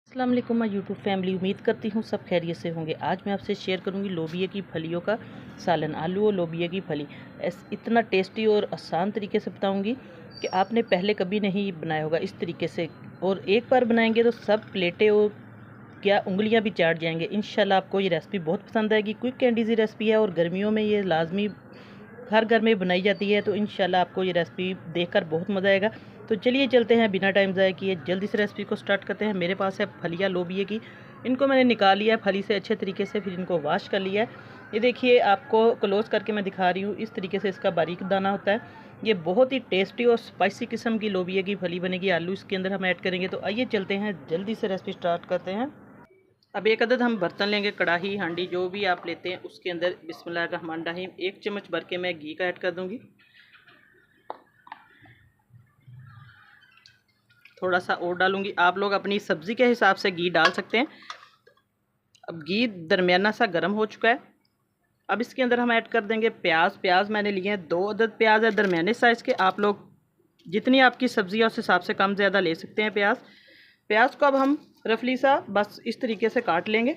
अस्सलाम वालेकुम my YouTube family. उम्मीद करती हूँ सब खैरियत से होंगे। आज मैं आपसे शेयर करूँगी लोबिया की फलियों का सालन, आलू और लोबिया की फली। इतना टेस्टी और आसान तरीके से बताऊँगी कि आपने पहले कभी नहीं बनाया होगा इस तरीके से, और एक बार बनाएंगे तो सब प्लेटें और क्या उंगलियां भी चाट जाएंगे। इंशाल्लाह आपको ये रेसिपी बहुत पसंद आएगी। क्विक एंड ईजी रेसिपी है और गर्मियों में ये लाजमी हर घर में बनाई जाती है, तो इंशाल्लाह आपको ये रेसिपी देखकर बहुत मज़ा आएगा। तो चलिए चलते हैं, बिना टाइम ज़ाया किए जल्दी से रेसिपी को स्टार्ट करते हैं। मेरे पास है फलियाँ लोबिया की। इनको मैंने निकाल लिया है फली से अच्छे तरीके से, फिर इनको वॉश कर लिया है। ये देखिए, आपको क्लोज़ करके मैं दिखा रही हूँ, इस तरीके से इसका बारीक दाना होता है। ये बहुत ही टेस्टी और स्पाइसी किस्म की लोबिया की फली बनेगी। आलू इसके अंदर हम ऐड करेंगे। तो आइए चलते हैं, जल्दी से रेसिपी स्टार्ट करते हैं। अब एक अदद हम बर्तन लेंगे, कढ़ाई हांडी जो भी आप लेते हैं, उसके अंदर बिस्मिल्लाहिर्रहमानिर्रहीम 1 चम्मच भर के मैं घी का ऐड कर दूंगी। थोड़ा सा और डालूंगी। आप लोग अपनी सब्ज़ी के हिसाब से घी डाल सकते हैं। अब घी दरमियाना सा गर्म हो चुका है। अब इसके अंदर हम ऐड कर देंगे प्याज मैंने लिए हैं 2 अदद प्याज है दरमियाने साइज़ के। आप लोग जितनी आपकी सब्ज़ी है उस हिसाब से कम ज़्यादा ले सकते हैं प्याज को अब हम रफली सा बस इस तरीके से काट लेंगे।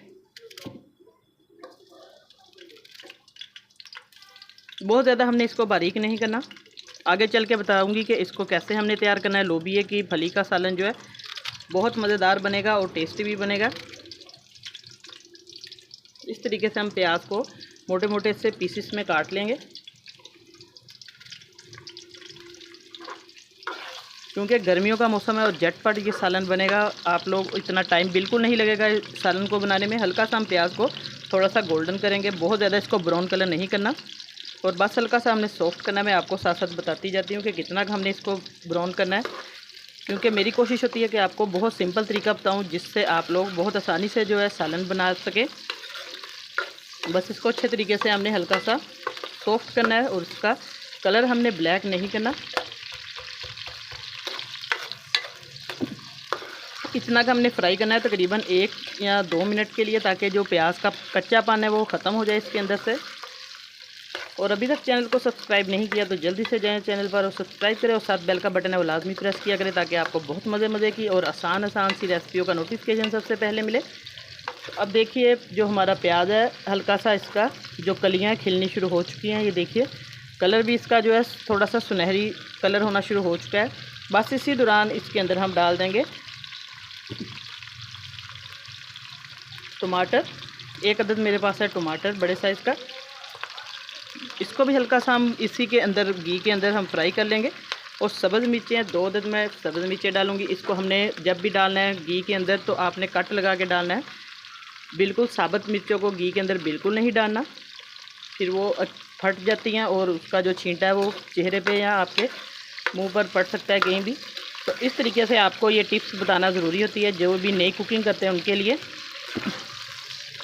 बहुत ज़्यादा हमने इसको बारीक नहीं करना। आगे चल के बताऊंगी कि इसको कैसे हमने तैयार करना है। लोबिया की फली का सालन जो है बहुत मज़ेदार बनेगा और टेस्टी भी बनेगा। इस तरीके से हम प्याज को मोटे मोटे से पीसेस में काट लेंगे, क्योंकि गर्मियों का मौसम है और झटपट ये सालन बनेगा। आप लोग इतना टाइम बिल्कुल नहीं लगेगा इस सालन को बनाने में। हल्का सा हम प्याज को थोड़ा सा गोल्डन करेंगे, बहुत ज़्यादा इसको ब्राउन कलर नहीं करना, और बस हल्का सा हमने सॉफ्ट करना है। मैं आपको साथ साथ बताती जाती हूँ कि कितना हमने इसको ब्राउन करना है, क्योंकि मेरी कोशिश होती है कि आपको बहुत सिंपल तरीका बताऊँ जिससे आप लोग बहुत आसानी से जो है सालन बना सकें। बस इसको अच्छे तरीके से हमने हल्का सा सॉफ्ट करना है, और इसका कलर हमने ब्लैक नहीं करना। इतना का हमने फ्राई करना है तकरीबन 1 या 2 मिनट के लिए, ताकि जो प्याज का कच्चापन है वो ख़त्म हो जाए इसके अंदर से। और अभी तक चैनल को सब्सक्राइब नहीं किया तो जल्दी से जाएं चैनल पर और सब्सक्राइब करें, और साथ बेल का बटन है वो लाजमी प्रेस किया करें, ताकि आपको बहुत मज़े की और आसान सी रेसिपियों का नोटिफिकेशन सबसे पहले मिले। तो अब देखिए, जो हमारा प्याज है हल्का सा इसका जो कलियाँ खिलनी शुरू हो चुकी हैं। ये देखिए, कलर भी इसका जो है थोड़ा सा सुनहरी कलर होना शुरू हो चुका है। बस इसी दौरान इसके अंदर हम डाल देंगे टमाटर। 1 अदद मेरे पास है टमाटर बड़े साइज़ का। इसको भी हल्का सा हम इसी के अंदर घी के अंदर हम फ्राई कर लेंगे। और सब्ज़ मिर्चें हैं 2 अदद मैं सब्ज़ मिर्चें डालूंगी। इसको हमने जब भी डालना है घी के अंदर तो आपने कट लगा के डालना है। बिल्कुल साबुत मिर्चों को घी के अंदर बिल्कुल नहीं डालना, फिर वो फट जाती हैं और उसका जो छींटा है वो चेहरे पे या आपके मुंह पर पड़ सकता है कहीं भी। तो इस तरीके से आपको ये टिप्स बताना ज़रूरी होती है जो भी नई कुकिंग करते हैं उनके लिए।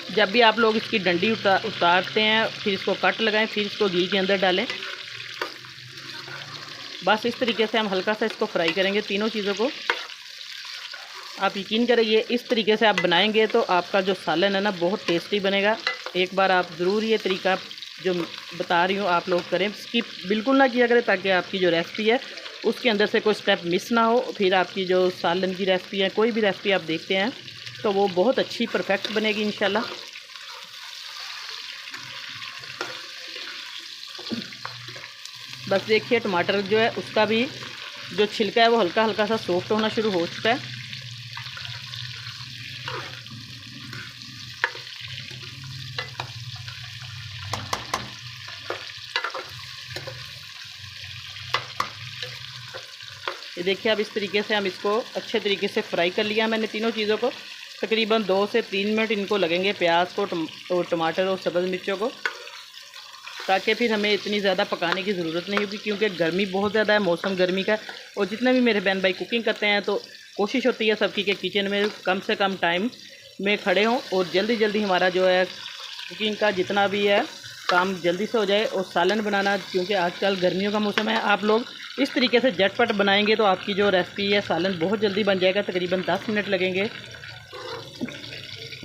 जब भी आप लोग इसकी डंडी उतारते हैं फिर इसको कट लगाएं, फिर इसको घी के अंदर डालें। बस इस तरीके से हम हल्का सा इसको फ्राई करेंगे तीनों चीज़ों को। आप यकीन करिए इस तरीके से आप बनाएंगे तो आपका जो सालन है ना बहुत टेस्टी बनेगा। एक बार आप ज़रूर ये तरीका जो बता रही हूँ आप लोग करें, स्किप बिल्कुल ना किया करें, ताकि आपकी जो रेसिपी है उसके अंदर से कोई स्टेप मिस ना हो। फिर आपकी जो सालन की रेसिपी है, कोई भी रेसिपी आप देखते हैं तो वो बहुत अच्छी परफेक्ट बनेगी इंशाल्लाह। बस देखिए, टमाटर जो है उसका भी जो छिलका है वो हल्का सा सॉफ्ट होना शुरू हो चुका है। ये देखिए, अब इस तरीके से हम इसको अच्छे तरीके से फ्राई कर लिया मैंने तीनों चीज़ों को। तकरीबन 2 से 3 मिनट इनको लगेंगे, प्याज को और टमाटर और सब्ज़ मिर्चों को, ताकि फिर हमें इतनी ज़्यादा पकाने की ज़रूरत नहीं होगी, क्योंकि गर्मी बहुत ज़्यादा है, मौसम गर्मी का। और जितने भी मेरे बहन भाई कुकिंग करते हैं तो कोशिश होती है सबकी कि किचन में कम से कम टाइम में खड़े हों और जल्दी हमारा जो है कुकिंग का जितना भी है काम जल्दी से हो जाए। और सालन बनाना, क्योंकि आजकल गर्मियों का मौसम है, आप लोग इस तरीके से झटपट बनाएंगे तो आपकी जो रेसिपी है सालन बहुत जल्दी बन जाएगा। तकरीबन 10 मिनट लगेंगे,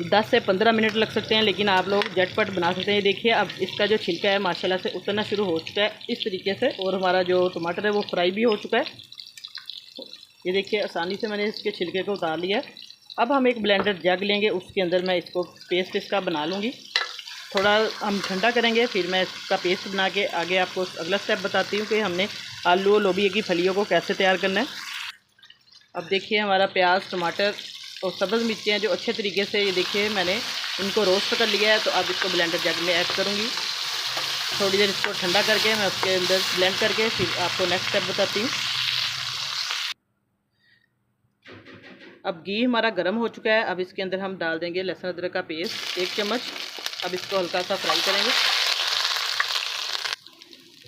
10 से 15 मिनट लग सकते हैं, लेकिन आप लोग झटपट बना सकते हैं। देखिए, अब इसका जो छिलका है माशाल्लाह से उतरना शुरू हो चुका है इस तरीके से, और हमारा जो टमाटर है वो फ्राई भी हो चुका है। ये देखिए, आसानी से मैंने इसके छिलके को उतार लिया है। अब हम एक ब्लेंडर जग लेंगे, उसके अंदर मैं इसको पेस्ट इसका बना लूँगी। थोड़ा हम ठंडा करेंगे, फिर मैं इसका पेस्ट बना के आगे आपको अगला स्टेप बताती हूँ कि हमने आलू और लोबिया की फलियों को कैसे तैयार करना है। अब देखिए हमारा प्याज, टमाटर और सब्ज़ मिर्चें जो अच्छे तरीके से, ये देखिए मैंने इनको रोस्ट कर लिया है। तो अब इसको ब्लेंडर जग में ऐड करूँगी। थोड़ी देर इसको ठंडा करके मैं उसके अंदर ब्लेंड करके फिर आपको नेक्स्ट स्टेप बताती हूँ। अब घी हमारा गर्म हो चुका है। अब इसके अंदर हम डाल देंगे लहसुन अदरक का पेस्ट 1 चम्मच। अब इसको हल्का सा फ्राई करेंगे।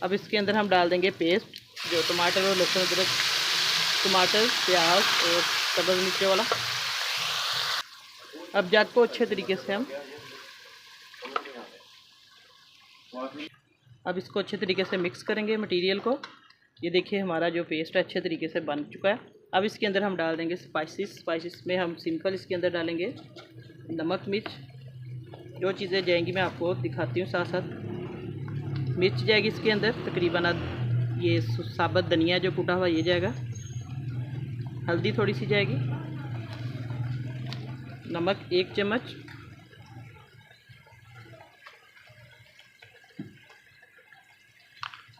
अब इसके अंदर हम डाल देंगे पेस्ट जो टमाटर और लहसुन अदरक, टमाटर, प्याज और सब्ज़ मिर्चों वाला। अब जग को अच्छे तरीके से अब इसको अच्छे तरीके से मिक्स करेंगे मटेरियल को। ये देखिए हमारा जो पेस्ट है अच्छे तरीके से बन चुका है। अब इसके अंदर हम डाल देंगे स्पाइसेस में हम सिंपल इसके अंदर डालेंगे नमक, मिर्च। जो चीज़ें जाएंगी मैं आपको दिखाती हूँ साथ साथ। मिर्च जाएगी इसके अंदर तकरीबन, ये साबुत धनिया जो कूटा हुआ ये जाएगा। हल्दी थोड़ी सी जाएगी, नमक 1 चम्मच,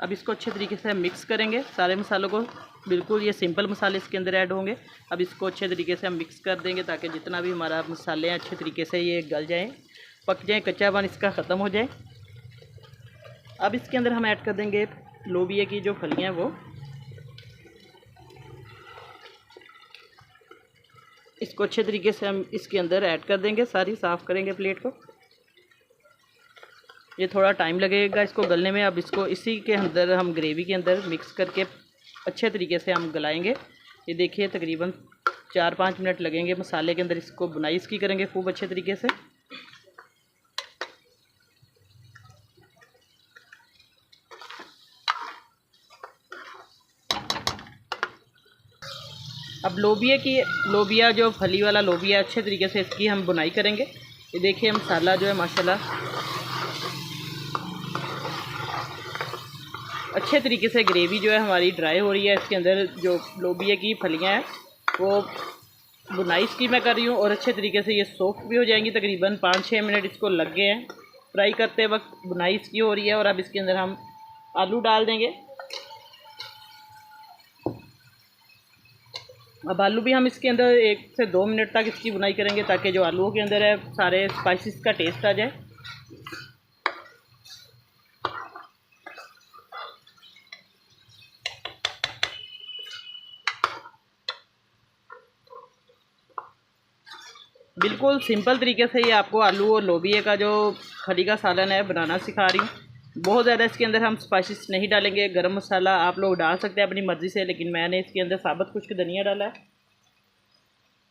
अब इसको अच्छे तरीके से मिक्स करेंगे सारे मसालों को। बिल्कुल ये सिंपल मसाले इसके अंदर ऐड होंगे। अब इसको अच्छे तरीके से हम मिक्स कर देंगे ताकि जितना भी हमारा मसाले हैं अच्छे तरीके से ये गल जाएं, पक जाएं, कच्चापन इसका ख़त्म हो जाए। अब इसके अंदर हम ऐड कर देंगे लोबिया की जो फलियां हैं वो। इसको अच्छे तरीके से हम इसके अंदर ऐड कर देंगे, सारी साफ़ करेंगे प्लेट को। ये थोड़ा टाइम लगेगा इसको गलने में। अब इसको इसी के अंदर हम ग्रेवी के अंदर मिक्स करके अच्छे तरीके से हम गलाएंगे। ये देखिए तकरीबन 4-5 मिनट लगेंगे मसाले के अंदर। इसको बुनाई इसकी करेंगे खूब अच्छे तरीके से। अब लोबिया जो फली वाला लोबिया अच्छे तरीके से इसकी हम बुनाई करेंगे। ये देखिए मसाला जो है माशाल्लाह अच्छे तरीके से ग्रेवी जो है हमारी ड्राई हो रही है। इसके अंदर जो लोबिया की फलियां हैं वो बुनाई इसकी मैं कर रही हूँ और अच्छे तरीके से ये सॉफ्ट भी हो जाएंगी। तकरीबन 5-6 मिनट इसको लग गए हैं फ्राई करते वक्त, बुनाई इसकी हो रही है। और अब इसके अंदर हम आलू डाल देंगे। अब आलू भी हम इसके अंदर 1 से 2 मिनट तक इसकी बुनाई करेंगे ताकि जो आलूओं के अंदर है सारे स्पाइसेस का टेस्ट आ जाए। बिल्कुल सिंपल तरीके से ये आपको आलू और लोबिया का जो फली का सालन है बनाना सिखा रही हूँ। बहुत ज़्यादा इसके अंदर हम स्पाइसेस नहीं डालेंगे। गरम मसाला आप लोग डाल सकते हैं अपनी मर्ज़ी से, लेकिन मैंने इसके अंदर साबुत खुश्क धनिया डाला है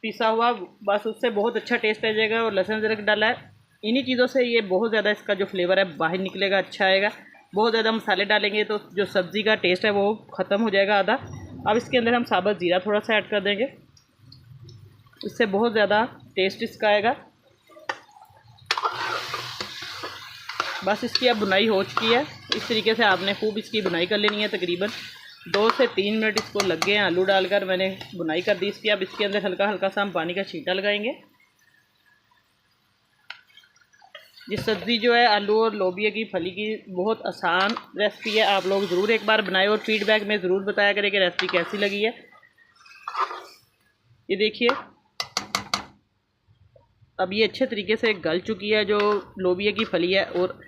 पिसा हुआ, बस उससे बहुत अच्छा टेस्ट आ जाएगा। और लहसुन अदरक डाला है। इन्हीं चीज़ों से ये बहुत ज़्यादा इसका जो फ्लेवर है बाहर निकलेगा, अच्छा आएगा। बहुत ज़्यादा मसाले डालेंगे तो जो सब्ज़ी का टेस्ट है वो ख़त्म हो जाएगा आधा। अब इसके अंदर हम साबुत ज़ीरा थोड़ा सा ऐड कर देंगे, इससे बहुत ज़्यादा टेस्ट इसका आएगा। बस इसकी अब बुनाई हो चुकी है। इस तरीके से आपने खूब इसकी बुनाई कर लेनी है। तकरीबन 2 से 3 मिनट इसको लग गए हैं आलू डालकर, मैंने बुनाई कर दी इसकी। अब इसके अंदर हल्का हल्का सा हम पानी का छींटा लगाएंगे। ये सब्ज़ी जो है आलू और लोबिया की फली की बहुत आसान रेसिपी है। आप लोग ज़रूर एक बार बनाएं और फीडबैक में ज़रूर बताया करें कि रेसिपी कैसी लगी है। ये देखिए अब ये अच्छे तरीके से गल चुकी है जो लोबिया की फली है, और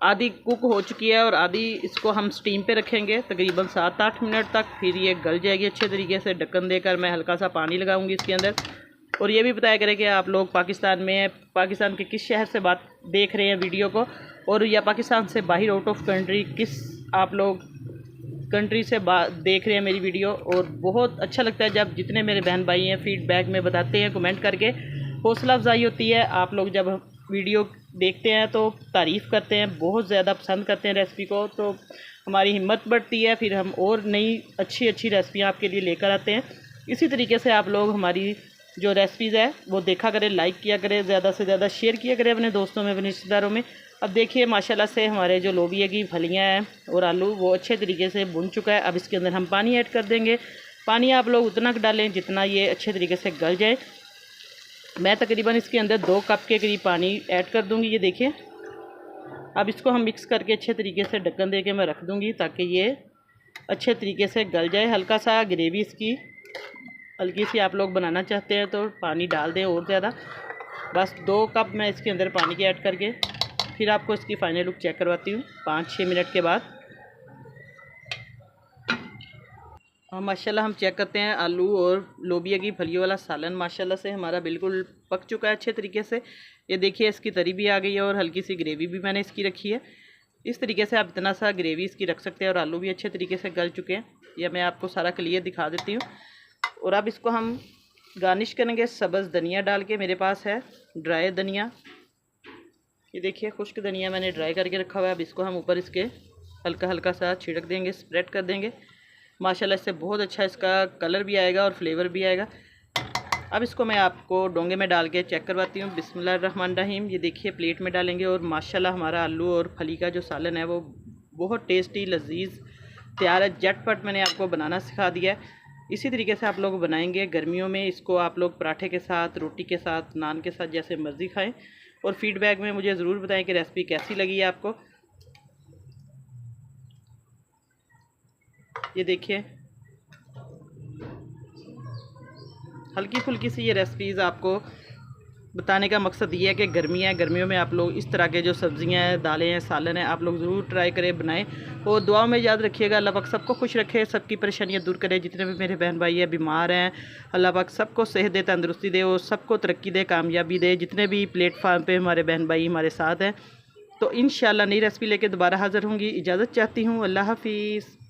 आधी कुक हो चुकी है और आधी इसको हम स्टीम पे रखेंगे तकरीबन 7-8 मिनट तक। फिर ये गल जाएगी अच्छे तरीके से। ढक्कन देकर मैं हल्का सा पानी लगाऊंगी इसके अंदर। और ये भी बताया करें कि आप लोग पाकिस्तान में हैं, पाकिस्तान के किस शहर से बात देख रहे हैं वीडियो को, और या पाकिस्तान से बाहर आउट ऑफ कंट्री किस आप लोग कंट्री से देख रहे हैं मेरी वीडियो। और बहुत अच्छा लगता है जब जितने मेरे बहन भाई हैं फीडबैक में बताते हैं, कमेंट करके हौसला अफजाई होती है। आप लोग जब वीडियो देखते हैं तो तारीफ़ करते हैं, बहुत ज़्यादा पसंद करते हैं रेसिपी को, तो हमारी हिम्मत बढ़ती है। फिर हम और नई अच्छी अच्छी रेसिपियाँ आपके लिए लेकर आते हैं। इसी तरीके से आप लोग हमारी जो रेसिपीज़ है वो देखा करें, लाइक किया करें, ज़्यादा से ज़्यादा शेयर किया करें अपने दोस्तों में, अपने रिश्तेदारों में। अब देखिए माशाल्लाह से हमारे जो लोबिया की फलियाँ हैं और आलू वो अच्छे तरीके से भुन चुका है। अब इसके अंदर हम पानी ऐड कर देंगे। पानी आप लोग उतना डालें जितना ये अच्छे तरीके से गल जाए। मैं तकरीबन इसके अंदर 2 कप के करीब पानी ऐड कर दूंगी। ये देखिए, अब इसको हम मिक्स करके अच्छे तरीके से ढक्कन दे के मैं रख दूंगी ताकि ये अच्छे तरीके से गल जाए। हल्का सा ग्रेवी इसकी हल्की सी आप लोग बनाना चाहते हैं तो पानी डाल दें और ज़्यादा। बस 2 कप मैं इसके अंदर पानी के ऐड करके फिर आपको इसकी फ़ाइनल लुक चेक करवाती हूँ 5-6 मिनट के बाद। माशाल्लाह हम चेक करते हैं आलू और लोबिया की फलियों वाला सालन माशाल्लाह से हमारा बिल्कुल पक चुका है अच्छे तरीके से। ये देखिए, इसकी तरी भी आ गई है और हल्की सी ग्रेवी भी मैंने इसकी रखी है। इस तरीके से आप इतना सा ग्रेवी इसकी रख सकते हैं और आलू भी अच्छे तरीके से गल चुके हैं। यह मैं आपको सारा क्लियर दिखा देती हूँ। और अब इसको हम गार्निश करेंगे सब्ज़ धनिया डाल के। मेरे पास है ड्राई धनिया, ये देखिए खुश्क धनिया मैंने ड्राई करके रखा हुआ है। अब इसको हम ऊपर इसके हल्का हल्का सा छिड़क देंगे, स्प्रेड कर देंगे। माशाल्लाह इससे बहुत अच्छा इसका कलर भी आएगा और फ्लेवर भी आएगा। अब इसको मैं आपको डोंगे में डाल के चेक करवाती हूँ। बिस्मिल्लाहिर्रहमानिर्रहीम। ये देखिए प्लेट में डालेंगे और माशाल्लाह हमारा आलू और फली का जो सालन है वो बहुत टेस्टी लजीज तैयार है। झटपट मैंने आपको बनाना सिखा दिया है। इसी तरीके से आप लोग बनाएंगे गर्मियों में। इसको आप लोग पराठे के साथ, रोटी के साथ, नान के साथ जैसे मर्ज़ी खाएँ। और फीडबैक में मुझे ज़रूर बताएं कि रेसिपी कैसी लगी है आपको। ये देखिए हल्की फुल्की सी ये रेसिपीज़ आपको बताने का मकसद ये है कि गर्मियों में आप लोग इस तरह के जो सब्ज़ियां हैं, दालें हैं, सालन हैं, आप लोग ज़रूर ट्राई करें, बनाएं। और दुआओं में याद रखिएगा। अल्लाह पाक सबको खुश रखे, सबकी परेशानियां दूर करे। जितने भी मेरे बहन भाई हैं बीमार हैं, अल्लाह पाक सबको सेहत दे, तंदुरुस्ती दे और सबको तरक्की दे, कामयाबी दे। जितने भी प्लेटफार्म पे हमारे बहन भाई हमारे साथ हैं, तो इंशाल्लाह नई रेसिपी लेके दोबारा हाज़िर होंगी। इजाज़त चाहती हूँ। अल्लाह हाफिज़।